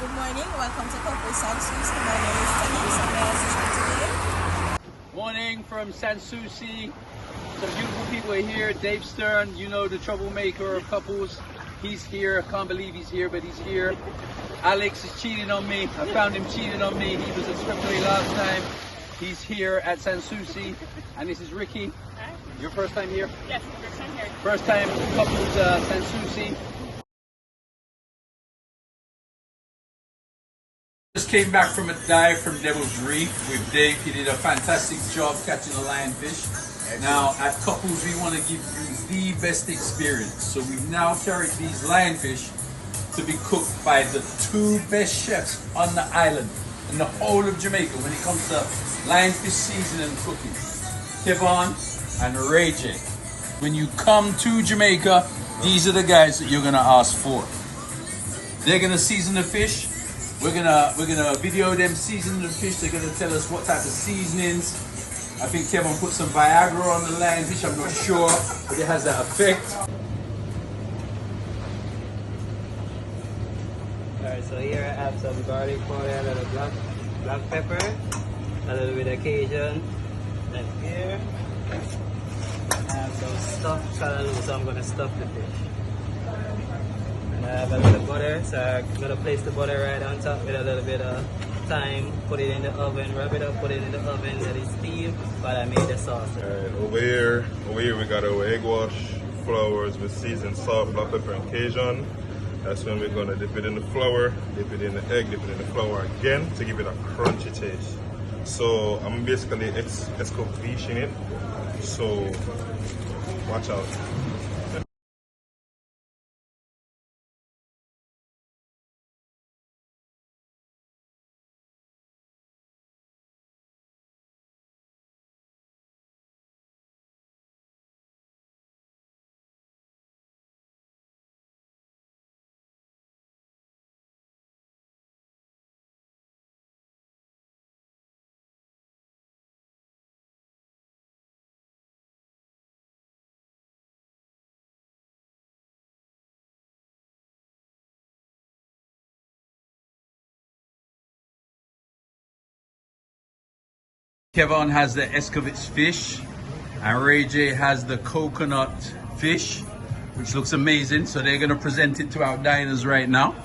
Good morning, welcome to Souci. My name is Tony, so may I assist you today? Morning from Souci. Some beautiful people are here. Dave Stern, you know, the troublemaker of couples. He's here. I can't believe he's here, but he's here. Alex is cheating on me. I found him cheating on me. He was at Snorkelling last time. He's here at Souci. And this is Ricky. Hi. Your first time here? Yes, first time here. First time couples Souci. Just came back from a dive from Devil's Reef with Dave. He did a fantastic job catching a lionfish. Now at Couples we want to give you the best experience. So we've now carried these lionfish to be cooked by the two best chefs on the island in the whole of Jamaica when it comes to lionfish seasoning and cooking. Kevon and Ray J. When you come to Jamaica, these are the guys that you're gonna ask for. They're gonna season the fish. We're gonna video them seasoning the fish. They're gonna tell us what type of seasonings. I think Kevin put some Viagra on the lionfish. I'm not sure, but it has that effect. Alright, so here I have some garlic powder, a little black pepper, a little bit of Cajun. And here I have some stuffed callaloo, so I'm gonna stuff the fish. And I have a little butter, so I'm gonna place the butter right on top with a little bit of thyme, put it in the oven, wrap it up, put it in the oven, let it steam while I make the sauce. Alright, over here we got our egg wash, flours with seasoned salt, black pepper and Cajun. That's when we're gonna dip it in the flour, dip it in the egg, dip it in the flour again to give it a crunchy taste. So I'm basically escovitching it, so watch out. Kevon has the escovitch fish and Ray J has the coconut fish, which looks amazing. So they're gonna present it to our diners right now.